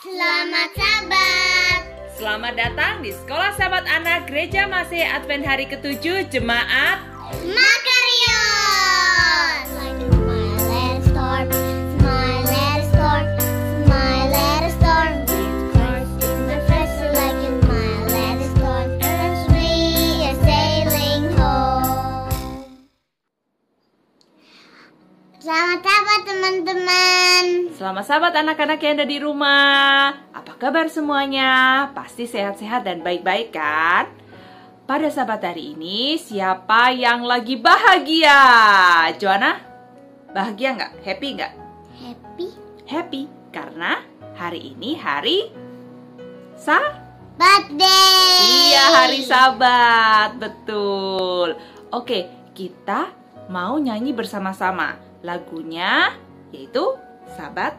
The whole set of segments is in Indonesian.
Selamat Sabat. Selamat datang di Sekolah Sahabat Anak Gereja Masih Advent hari ke-7 Jemaat Makarios. Like a smile, let it start. Smile, let it start. Smile, let it start. With Christ in my face, like a smile, let it start. As we are sailing home. Selamat Sabat teman-teman. Selamat sahabat anak-anak yang ada di rumah. Apa kabar semuanya? Pasti sehat-sehat dan baik-baik kan? Pada sahabat hari ini, siapa yang lagi bahagia? Joanna, bahagia nggak? Happy nggak? Happy Happy, karena hari ini hari birthday. Iya, hari Sabat, betul. Oke, kita mau nyanyi bersama-sama. Lagunya yaitu Sabat,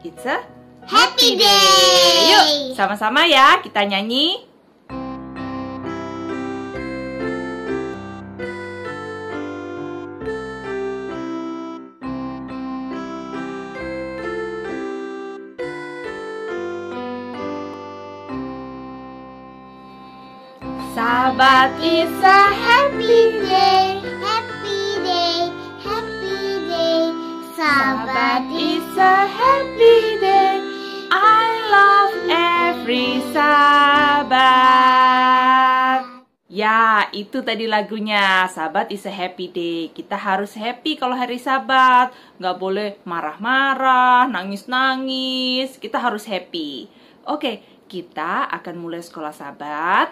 It's a Happy Day. Yuk, sama-sama ya kita nyanyi. Sabat, it's a Happy day, happy day, happy day. Sabat, it's a happy day. I love every Sabat. Ya, itu tadi lagunya. Sabat is a happy day. Kita harus happy kalau hari Sabat. Nggak boleh marah-marah, nangis-nangis. Kita harus happy. Oke, kita akan mulai sekolah Sabat.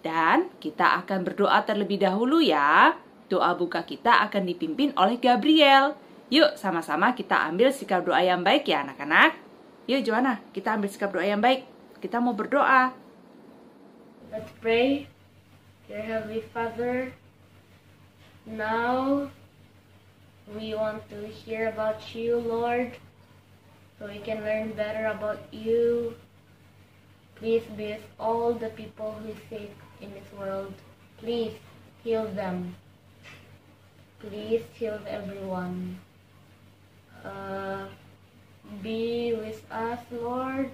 Dan kita akan berdoa terlebih dahulu ya. Doa buka kita akan dipimpin oleh Gabriel. Yuk, sama-sama kita ambil sikap doa yang baik ya anak-anak. Yuk Joanna, kita ambil sikap doa yang baik. Kita mau berdoa. Let's pray. Dear Heavenly Father, now we want to hear about you, Lord, so we can learn better about you. Please be with all the people who are sick in this world. Please heal them. Please heal everyone. Be with us, Lord,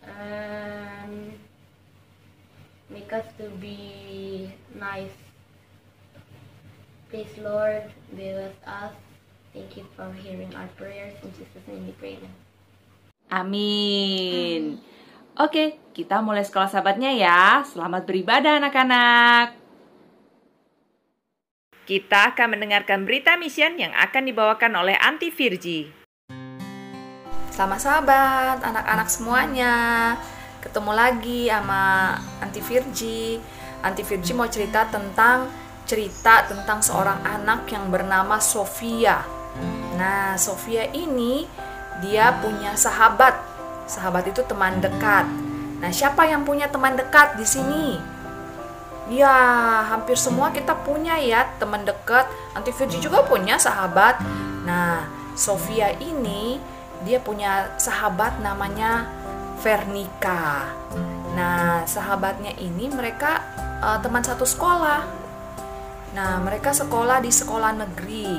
and make us to be nice. Please, Lord, be with us. Thank you for hearing our prayers. In Jesus' name we pray. Amin. Oke, kita mulai sekolah Sabatnya ya. Selamat beribadah anak-anak. Kita akan mendengarkan berita mission yang akan dibawakan oleh Aunty Virgi. Selamat sahabat, anak-anak semuanya. Ketemu lagi sama Aunty Virgi. Aunty Virgi mau cerita tentang seorang anak yang bernama Sofia. Nah, Sofia ini dia punya sahabat. Sahabat itu teman dekat. Nah, siapa yang punya teman dekat di sini? Ya, hampir semua kita punya ya teman dekat. Aunty Virgi juga punya sahabat. Nah, Sofia ini dia punya sahabat namanya Vernika. Nah, sahabatnya ini mereka teman satu sekolah. Nah, mereka sekolah di sekolah negeri.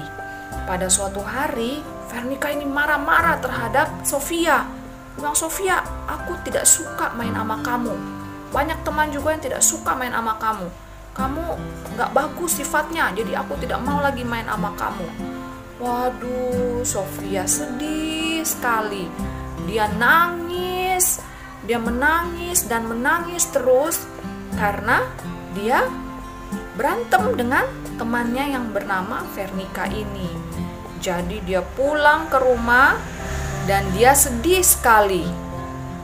Pada suatu hari, Vernika ini marah-marah terhadap Sofia. Bilang, Sofia, aku tidak suka main sama kamu. Banyak teman juga yang tidak suka main sama kamu. Kamu gak bagus sifatnya, jadi aku tidak mau lagi main sama kamu. Waduh, Sofia sedih sekali. Dia nangis, dia menangis dan menangis terus karena dia berantem dengan temannya yang bernama Vernika ini. Jadi dia pulang ke rumah dan dia sedih sekali.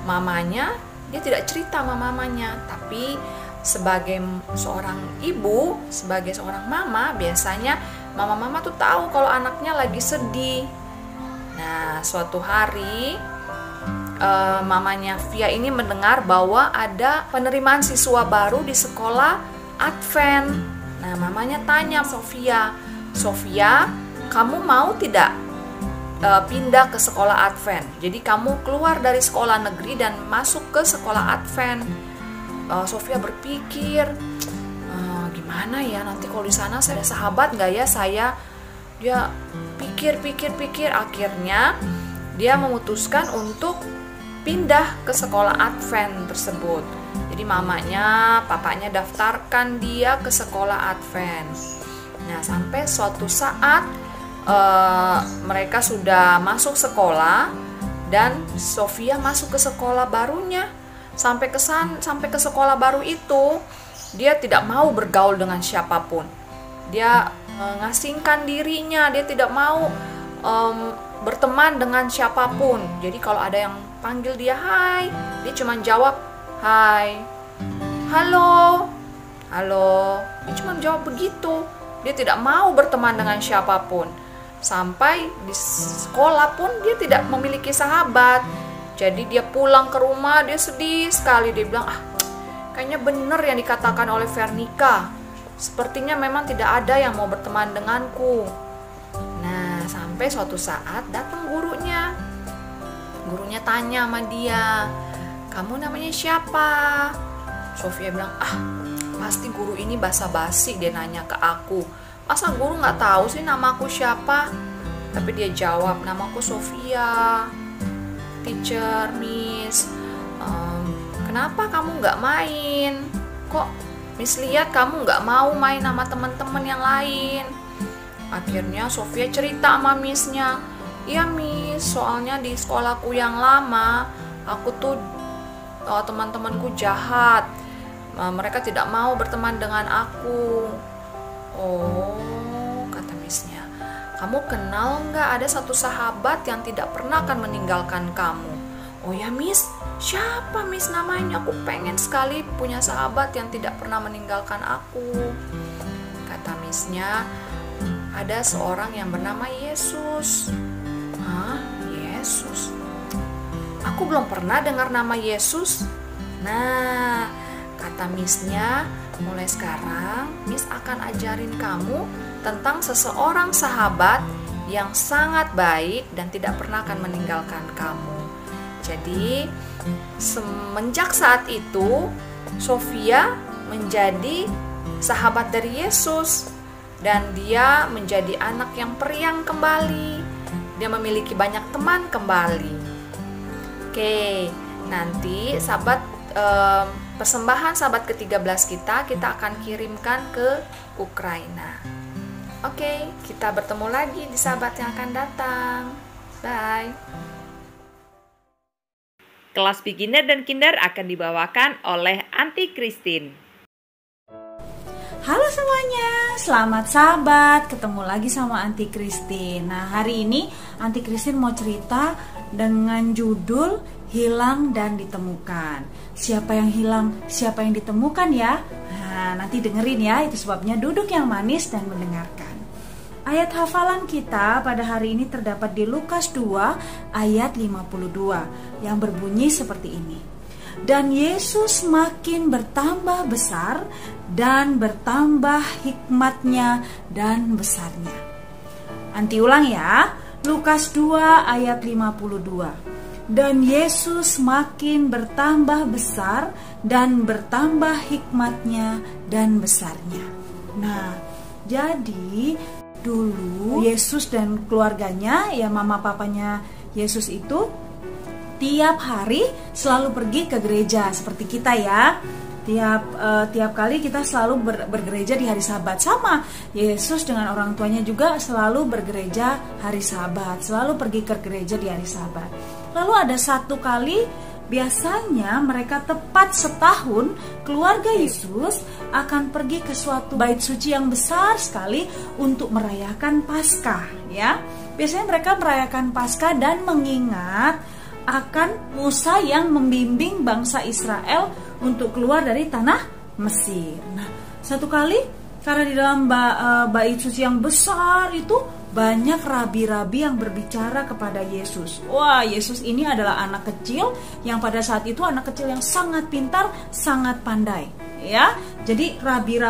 Mamanya, dia tidak cerita sama mamanya, tapi sebagai seorang ibu, sebagai seorang mama, biasanya mama-mama tuh tahu kalau anaknya lagi sedih. Nah, suatu hari mamanya Via ini mendengar bahwa ada penerimaan siswa baru di sekolah Advent. Nah, mamanya tanya Sofia, kamu mau tidak pindah ke sekolah Advent? Jadi kamu keluar dari sekolah negeri dan masuk ke sekolah Advent. Sofia berpikir, gimana ya nanti kalau di sana saya ada sahabat nggak ya saya? Dia pikir, akhirnya dia memutuskan untuk pindah ke sekolah Advent tersebut. Jadi mamanya, papanya daftarkan dia ke sekolah Advent. Nah, sampai suatu saat mereka sudah masuk sekolah dan Sofia masuk ke sekolah barunya. Sampai ke sekolah baru itu, dia tidak mau bergaul dengan siapapun. Dia mengasingkan dirinya, dia tidak mau berteman dengan siapapun. Jadi kalau ada yang panggil dia hai, dia cuma jawab hai, halo, halo. Dia cuma jawab begitu. Dia tidak mau berteman dengan siapapun. Sampai di sekolah pun dia tidak memiliki sahabat. Jadi dia pulang ke rumah, dia sedih sekali. Dia bilang, kayaknya benar yang dikatakan oleh Vernika. Sepertinya memang tidak ada yang mau berteman denganku. Nah, sampai suatu saat datang gurunya. Gurunya tanya sama dia, kamu namanya siapa? Sofia bilang, pasti guru ini basa-basi dia nanya ke aku. Masa guru nggak tahu sih namaku siapa? Tapi dia jawab, namaku Sofia. Teacher, Miss, kenapa kamu nggak main? Kok Miss lihat kamu nggak mau main sama teman-teman yang lain? Akhirnya Sofia cerita sama Missnya, iya Miss, soalnya di sekolahku yang lama, aku tuh teman-temanku jahat. Mereka tidak mau berteman dengan aku. Oh, kata Missnya, kamu kenal nggak ada satu sahabat yang tidak pernah akan meninggalkan kamu? Oh ya Miss, siapa Miss namanya? Aku pengen sekali punya sahabat yang tidak pernah meninggalkan aku. Kata Missnya, ada seorang yang bernama Yesus. Hah? Yesus? Aku belum pernah dengar nama Yesus. Nah, kata Missnya, mulai sekarang Miss akan ajarin kamu tentang seseorang sahabat yang sangat baik dan tidak pernah akan meninggalkan kamu. Jadi, semenjak saat itu, Sofia menjadi sahabat dari Yesus. Dan dia menjadi anak yang periang kembali. Dia memiliki banyak teman kembali. Oke, nanti sahabat persembahan sahabat ke-13 kita akan kirimkan ke Ukraina. Oke, kita bertemu lagi di sahabat yang akan datang. Bye. Kelas beginner dan kinder akan dibawakan oleh Aunty Christine. Halo semuanya, selamat sahabat, ketemu lagi sama Aunty Christine. Nah, hari ini Aunty Christine mau cerita dengan judul Hilang dan Ditemukan. Siapa yang hilang, siapa yang ditemukan ya? Nah, nanti dengerin ya, itu sebabnya duduk yang manis dan mendengarkan. Ayat hafalan kita pada hari ini terdapat di Lukas 2 ayat 52 yang berbunyi seperti ini. Dan Yesus makin bertambah besar dan bertambah hikmatnya dan besarnya. Anti ulang ya, Lukas 2 ayat 52. Dan Yesus makin bertambah besar dan bertambah hikmatnya dan besarnya. Nah, jadi dulu Yesus dan keluarganya, ya mama papanya Yesus itu tiap hari selalu pergi ke gereja seperti kita ya. Tiap kali kita selalu bergereja di hari Sabat. Sama Yesus dengan orang tuanya juga selalu bergereja hari Sabat, selalu pergi ke gereja di hari Sabat. Lalu ada satu kali, biasanya mereka tepat setahun, keluarga Yesus akan pergi ke suatu bait suci yang besar sekali untuk merayakan Paskah ya. Biasanya mereka merayakan Paskah dan mengingat akan Musa yang membimbing bangsa Israel untuk keluar dari tanah Mesir. Nah, satu kali karena di dalam bait suci yang besar itu banyak rabi-rabi yang berbicara kepada Yesus. Wah, Yesus ini adalah anak kecil yang pada saat itu anak kecil yang sangat pintar, sangat pandai. Ya, jadi rabi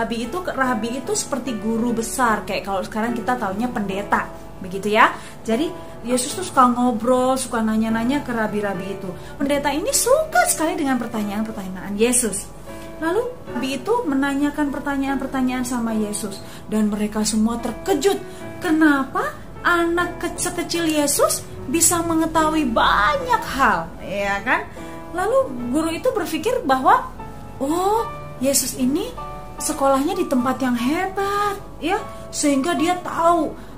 itu seperti guru besar, kayak kalau sekarang kita taunya pendeta, begitu ya. Jadi Yesus tuh suka ngobrol, suka nanya-nanya ke rabi-rabi itu. Pendeta ini suka sekali dengan pertanyaan-pertanyaan Yesus. Lalu rabi itu menanyakan pertanyaan-pertanyaan sama Yesus, dan mereka semua terkejut. Kenapa anak sekecil Yesus bisa mengetahui banyak hal, ya kan? Lalu guru itu berpikir bahwa oh, Yesus ini sekolahnya di tempat yang hebat, ya, sehingga dia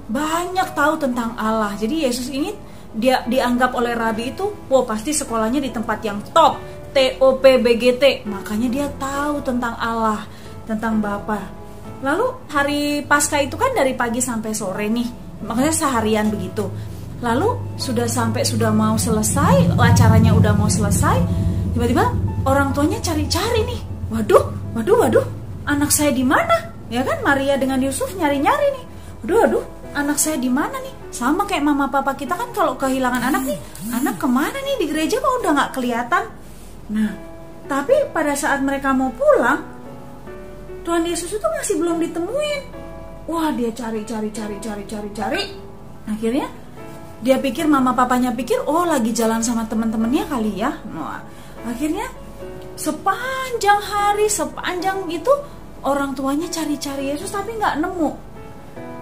banyak tahu tentang Allah. Jadi Yesus ini dia dianggap oleh rabi itu, pasti sekolahnya di tempat yang top, TOPBGT, makanya dia tahu tentang Allah, tentang Bapa. Lalu hari Paskah itu kan dari pagi sampai sore nih, makanya seharian begitu. Lalu sudah mau selesai, acaranya udah mau selesai, tiba-tiba orang tuanya cari-cari nih. Waduh, anak saya di mana? Ya kan, Maria dengan Yusuf nyari-nyari nih. Waduh, anak saya di mana nih? Sama kayak mama papa kita kan kalau kehilangan anak nih, anak kemana nih, di gereja kok udah nggak kelihatan. Nah, tapi pada saat mereka mau pulang, Tuhan Yesus itu masih belum ditemuin. Wah, dia cari. Akhirnya dia pikir, mama papanya pikir, oh lagi jalan sama teman-temannya kali ya. Nah, akhirnya sepanjang hari, sepanjang itu orang tuanya cari Yesus tapi nggak nemu.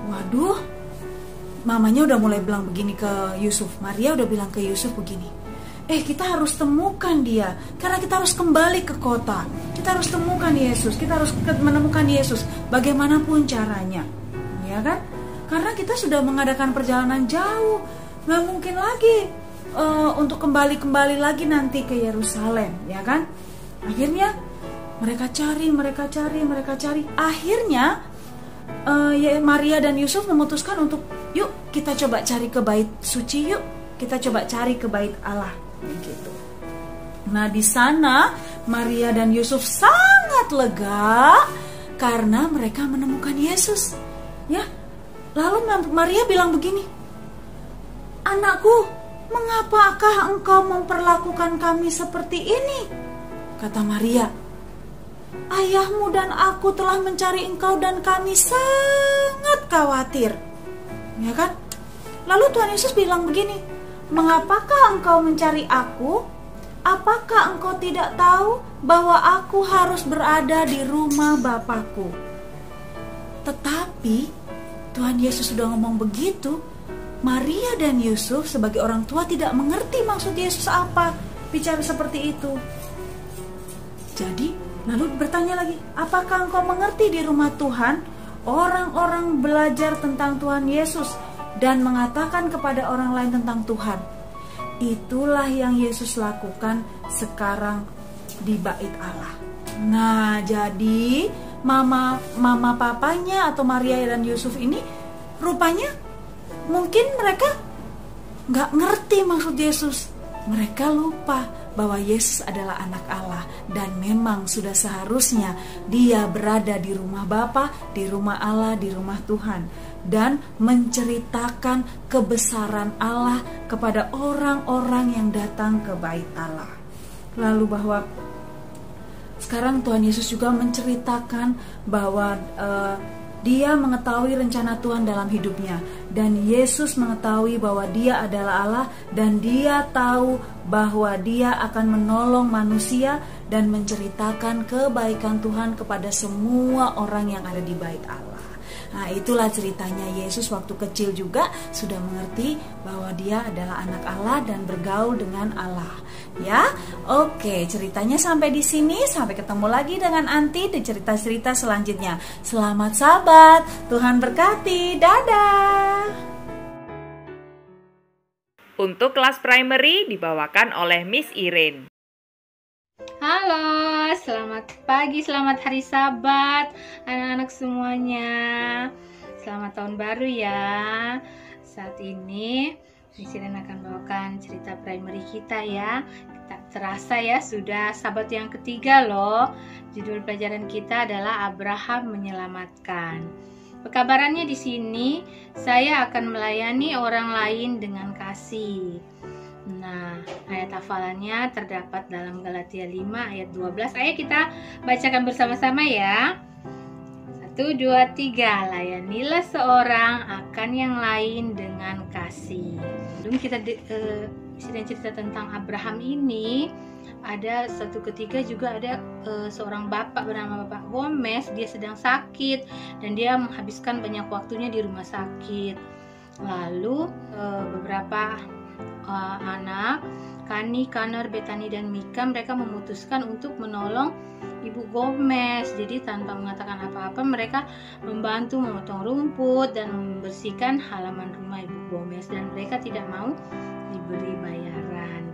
Waduh, mamanya udah mulai bilang begini ke Yusuf. Maria udah bilang ke Yusuf begini, kita harus temukan dia, karena kita harus kembali ke kota. Kita harus temukan Yesus, kita harus menemukan Yesus bagaimanapun caranya, ya kan? Karena kita sudah mengadakan perjalanan jauh, nggak mungkin lagi untuk kembali lagi nanti ke Yerusalem, ya kan? Akhirnya mereka cari. Akhirnya Maria dan Yusuf memutuskan untuk, yuk kita coba cari ke bait suci, yuk kita coba cari ke bait Allah, begitu. Nah, di sana Maria dan Yusuf sangat lega karena mereka menemukan Yesus, ya. Lalu Maria bilang begini, anakku, mengapakah engkau memperlakukan kami seperti ini? Kata Maria, ayahmu dan aku telah mencari engkau dan kami sangat khawatir, ya kan? Lalu Tuhan Yesus bilang begini, mengapakah engkau mencari aku? Apakah engkau tidak tahu bahwa aku harus berada di rumah Bapakku? Tetapi Tuhan Yesus sudah ngomong begitu, Maria dan Yusuf sebagai orang tua tidak mengerti maksud Yesus apa bicara seperti itu. Jadi lalu bertanya lagi, apakah engkau mengerti di rumah Tuhan orang-orang belajar tentang Tuhan Yesus dan mengatakan kepada orang lain tentang Tuhan? Itulah yang Yesus lakukan sekarang di bait Allah. Nah, jadi mama papanya atau Maria dan Yusuf ini rupanya mungkin mereka nggak ngerti maksud Yesus. Mereka lupa bahwa Yesus adalah anak Allah dan memang sudah seharusnya dia berada di rumah Bapa, di rumah Allah, di rumah Tuhan, dan menceritakan kebesaran Allah kepada orang-orang yang datang ke bait Allah. Lalu bahwa sekarang Tuhan Yesus juga menceritakan bahwa dia mengetahui rencana Tuhan dalam hidupnya, dan Yesus mengetahui bahwa dia adalah Allah, dan dia tahu bahwa dia akan menolong manusia dan menceritakan kebaikan Tuhan kepada semua orang yang ada di bait Allah. Nah, itulah ceritanya Yesus waktu kecil juga sudah mengerti bahwa dia adalah anak Allah dan bergaul dengan Allah. Ya, oke, ceritanya sampai di sini. Sampai ketemu lagi dengan Anti di cerita-cerita selanjutnya. Selamat sahabat, Tuhan berkati. Dadah. Untuk kelas primary dibawakan oleh Miss Irene. Halo, selamat pagi, selamat hari Sabat anak-anak semuanya. Selamat tahun baru ya. Saat ini Miss Irene akan bawakan cerita primary kita ya. Tak terasa ya, sudah Sabat yang ketiga loh. Judul pelajaran kita adalah Abraham menyelamatkan. Pekabarannya di sini, saya akan melayani orang lain dengan kasih. Nah, ayat hafalannya terdapat dalam Galatia 5 ayat 12. Ayo kita bacakan bersama-sama ya. 1, 2, 3. Layanilah seorang akan yang lain dengan kasih. Sebelum kita cerita tentang Abraham ini, ada satu ketika juga ada seorang bapak bernama Bapak Gomez. Dia sedang sakit dan dia menghabiskan banyak waktunya di rumah sakit. Lalu beberapa anak Kani, Kanar, Betani, dan Mika, mereka memutuskan untuk menolong Ibu Gomez. Jadi tanpa mengatakan apa-apa, mereka membantu memotong rumput dan membersihkan halaman rumah Ibu Gomez, dan mereka tidak mau diberi bayaran.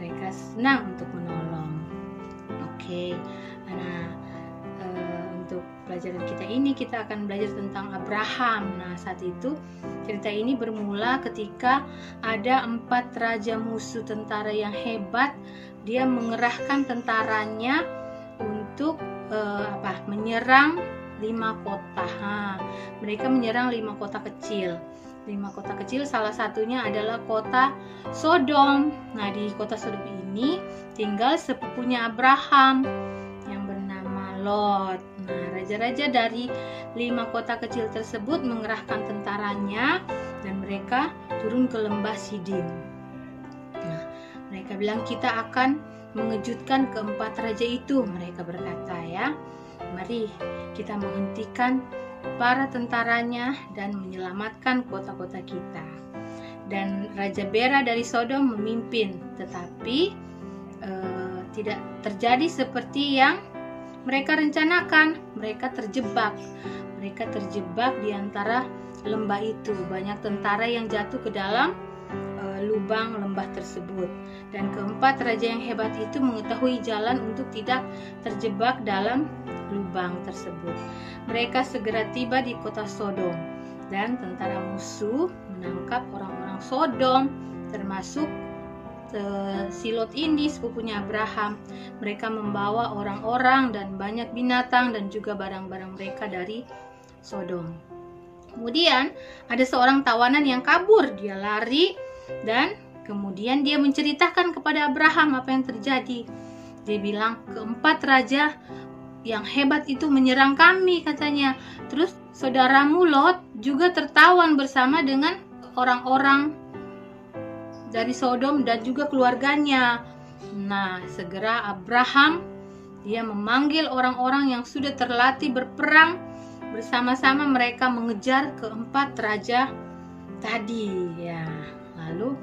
Mereka senang untuk menolong. Oke. Nah, untuk pelajaran kita ini kita akan belajar tentang Abraham. Nah, saat itu cerita ini bermula ketika ada 4 raja musuh tentara yang hebat. Dia mengerahkan tentaranya untuk menyerang 5 kota. Mereka menyerang 5 kota kecil. 5 kota kecil, salah satunya adalah kota Sodom. Nah, di kota Sodom ini tinggal sepupunya Abraham yang bernama Lot. Nah, raja-raja dari 5 kota kecil tersebut mengerahkan tentaranya dan mereka turun ke lembah Sidim. Nah, mereka bilang, kita akan mengejutkan keempat raja itu. Mereka berkata, ya, mari kita menghentikan para tentaranya dan menyelamatkan kota-kota kita. Dan Raja Bera dari Sodom memimpin, tetapi tidak terjadi seperti yang mereka rencanakan. Mereka terjebak di antara lembah itu. Banyak tentara yang jatuh ke dalam lubang lembah tersebut. Dan keempat raja yang hebat itu mengetahui jalan untuk tidak terjebak dalam lubang tersebut. Mereka segera tiba di kota Sodom, dan tentara musuh menangkap orang-orang Sodom, termasuk si Lot ini, sepupunya Abraham. Mereka membawa orang-orang dan banyak binatang dan juga barang-barang mereka dari Sodom. Kemudian ada seorang tawanan yang kabur. Dia lari dan kemudian dia menceritakan kepada Abraham apa yang terjadi. Dia bilang, keempat raja yang hebat itu menyerang kami, katanya. Terus saudaramu Lot juga tertawan bersama dengan orang-orang dari Sodom dan juga keluarganya. Nah, segera Abraham dia memanggil orang-orang yang sudah terlatih berperang. Bersama-sama mereka mengejar keempat raja tadi, ya. Lalu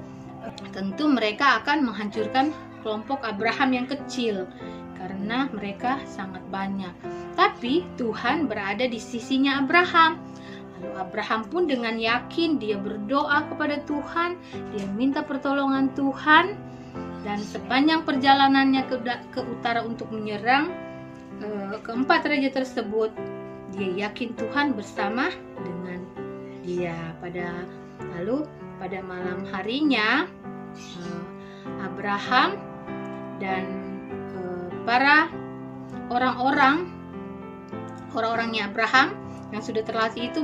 tentu mereka akan menghancurkan kelompok Abraham yang kecil karena mereka sangat banyak. Tapi Tuhan berada di sisinya Abraham. Lalu Abraham pun dengan yakin dia berdoa kepada Tuhan, dia minta pertolongan Tuhan, dan sepanjang perjalanannya ke utara untuk menyerang keempat raja tersebut, dia yakin Tuhan bersama dengan dia. Lalu pada malam harinya Abraham dan para orang-orangnya Abraham yang sudah terlatih itu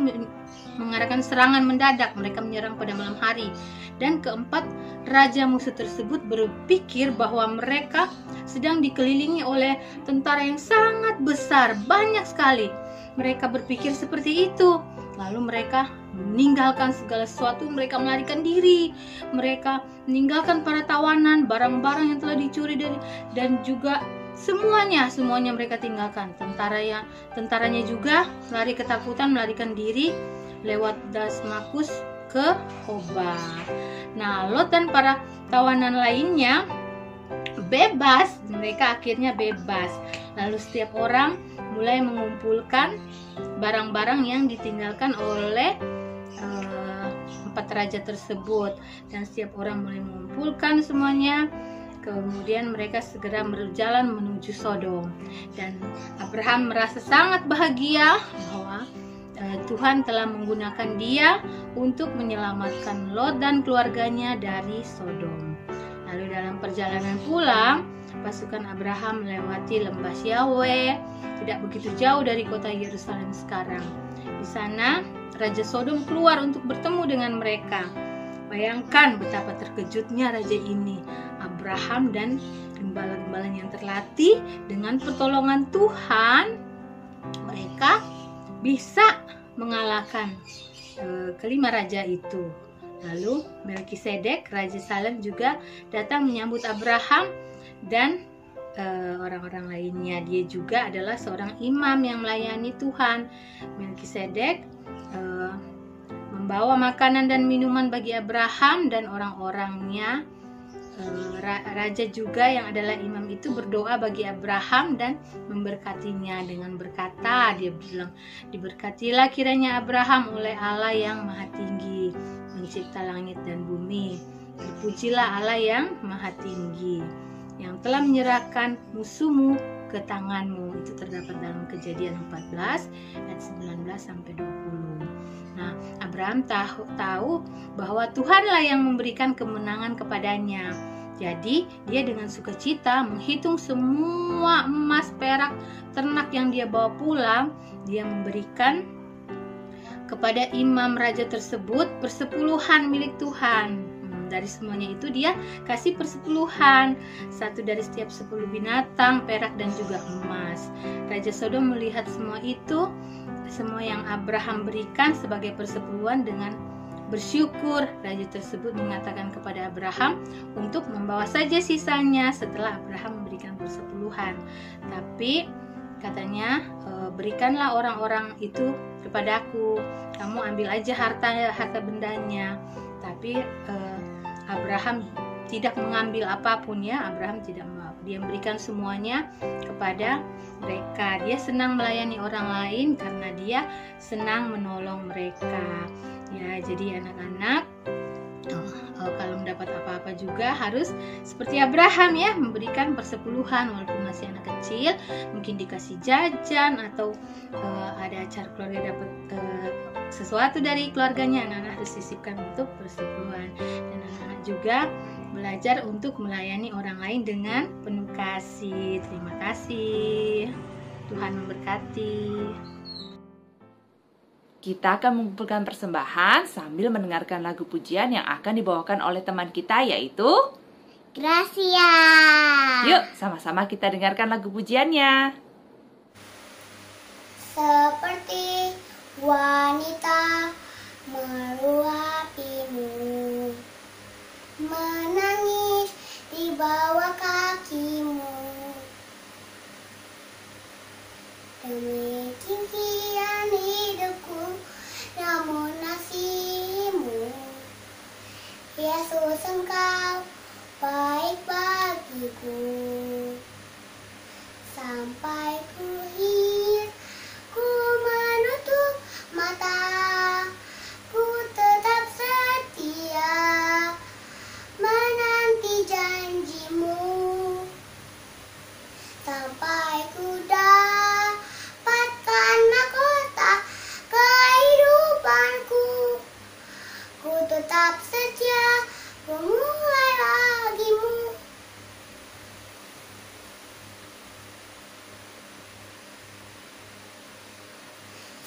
mengadakan serangan mendadak. Mereka menyerang pada malam hari, dan keempat raja musuh tersebut berpikir bahwa mereka sedang dikelilingi oleh tentara yang sangat besar, banyak sekali. Mereka berpikir seperti itu. Lalu mereka meninggalkan segala sesuatu, mereka melarikan diri, mereka meninggalkan para tawanan, barang-barang yang telah dicuri dan juga semuanya mereka tinggalkan. Tentaranya juga lari ketakutan, melarikan diri lewat Damaskus ke Hoba. Nah, Lot dan para tawanan lainnya bebas, mereka akhirnya bebas. Lalu setiap orang mulai mengumpulkan barang-barang yang ditinggalkan oleh empat raja tersebut, dan setiap orang mulai mengumpulkan semuanya. Kemudian mereka segera berjalan menuju Sodom, dan Abraham merasa sangat bahagia bahwa Tuhan telah menggunakan dia untuk menyelamatkan Lot dan keluarganya dari Sodom. Lalu dalam perjalanan pulang, pasukan Abraham melewati lembah Yahweh, tidak begitu jauh dari kota Yerusalem sekarang. Di sana Raja Sodom keluar untuk bertemu dengan mereka. Bayangkan betapa terkejutnya raja ini. Abraham dan gembala-gembalanya yang terlatih, dengan pertolongan Tuhan mereka bisa mengalahkan kelima raja itu. Lalu Melkisedek, Raja Salem juga datang menyambut Abraham dan orang-orang lainnya. Dia juga adalah seorang imam yang melayani Tuhan. Melkisedek membawa makanan dan minuman bagi Abraham dan orang-orangnya. Raja juga yang adalah imam itu berdoa bagi Abraham dan memberkatinya dengan berkata, dia bilang, diberkatilah kiranya Abraham oleh Allah yang maha tinggi, pencipta langit dan bumi. Terpujilah Allah yang maha tinggi, yang telah menyerahkan musuhmu ke tanganmu. Itu terdapat dalam Kejadian 14 ayat 19 sampai 20. Nah, Abraham tahu bahwa Tuhanlah yang memberikan kemenangan kepadanya. Jadi, dia dengan sukacita menghitung semua emas, perak, ternak yang dia bawa pulang. Dia memberikan kepada imam raja tersebut persepuluhan milik Tuhan. Dari semuanya itu dia kasih persepuluhan, satu dari setiap 10 binatang, perak dan juga emas. Raja Sodom melihat semua itu, semua yang Abraham berikan sebagai persepuluhan, dengan bersyukur. Raja tersebut mengatakan kepada Abraham untuk membawa saja sisanya setelah Abraham memberikan persepuluhan. Tapi katanya, berikanlah orang-orang itu kepadaku, kamu ambil aja harta bendanya. Tapi Abraham tidak mengambil apapun, ya. Abraham tidak mau. Dia memberikan semuanya kepada mereka. Dia senang melayani orang lain karena dia senang menolong mereka. Ya, jadi anak-anak kalau mendapat apa-apa juga harus seperti Abraham, ya, memberikan persepuluhan walaupun masih anak kecil, mungkin dikasih jajan atau ada acara keluarga dapat sesuatu dari keluarganya, anak-anak harus sisipkan untuk persepuluhan. Dan anak-anak juga belajar untuk melayani orang lain dengan penuh kasih. Terima kasih. Tuhan memberkati. Kita akan mengumpulkan persembahan sambil mendengarkan lagu pujian yang akan dibawakan oleh teman kita, yaitu Gracia. Yuk, sama-sama kita dengarkan lagu pujiannya. Seperti wanita meruapimu, menangis di bawah kakimu, demi impian hidupku, namun nasibmu, Yesus Engkau baik bagiku. Sampai ku hidup, ku menutup mata, ku tetap setia menanti janjimu. Sampai ku dapatkan mahkota kehidupanku, ku tetap setia memulai bagimu.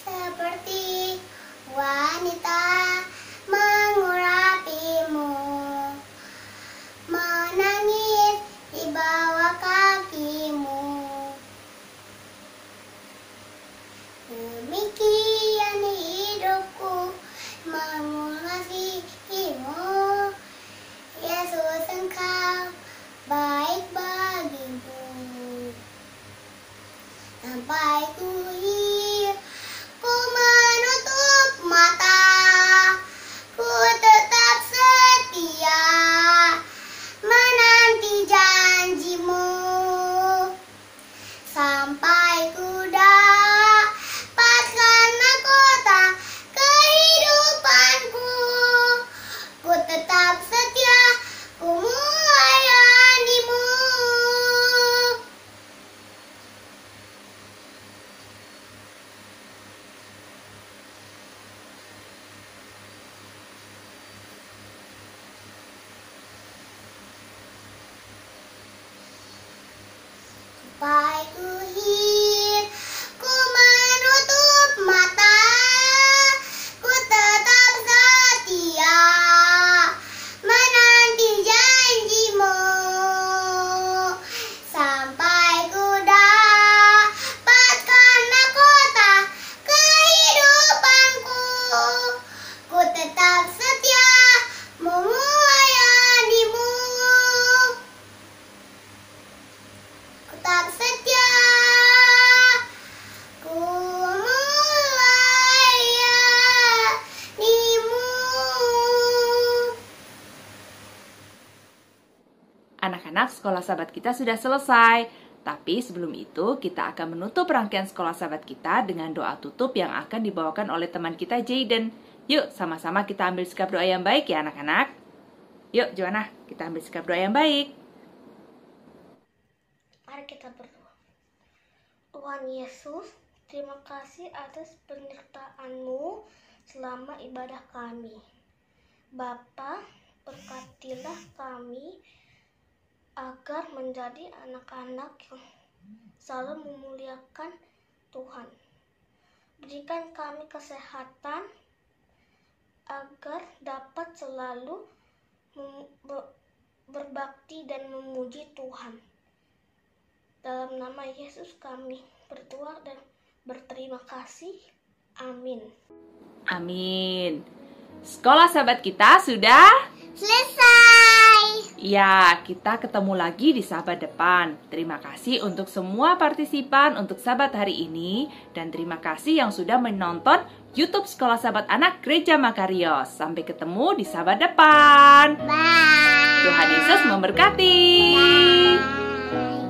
Seperti wanita mengurapimu, menangis di bawah kakimu, demikian hidupku mengasihimu. Yesus Engkau baik bagiku. Sampai ku hidup, ku menutup mata, ku tetap setia menanti janjimu. Sampai ku dapatkan mahkota kehidupanku, ku tetap setia, ku melayanimu. Sampai ku hidup, ku menutup mata, ku tetap setia menanti janjimu. Sampai ku dapatkan mahkota kehidupanku, ku tetap setia melayanimu. Ku tetap setia, ku melayanimu. anak-anak, sekolah sahabat kita sudah selesai. Tapi sebelum itu, kita akan menutup rangkaian sekolah sahabat kita dengan doa tutup yang akan dibawakan oleh teman kita, Jayden. Yuk, sama-sama kita ambil sikap doa yang baik ya anak-anak. Yuk, Joanna, kita ambil sikap doa yang baik. Mari kita berdoa. Tuhan Yesus, terima kasih atas penyertaan-Mu selama ibadah kami. Bapa, berkatilah kami agar menjadi anak-anak yang selalu memuliakan Tuhan. Berikan kami kesehatan agar dapat selalu berbakti dan memuji Tuhan. Dalam nama Yesus kami berdoa dan berterima kasih. Amin. Amin. Sekolah sahabat kita sudah Selesai. ya, kita ketemu lagi di sahabat depan. Terima kasih untuk semua partisipan untuk sahabat hari ini. Dan terima kasih yang sudah menonton YouTube Sekolah Sahabat Anak Gereja Makarios. Sampai ketemu di sahabat depan. Bye. Tuhan Yesus memberkati. Bye.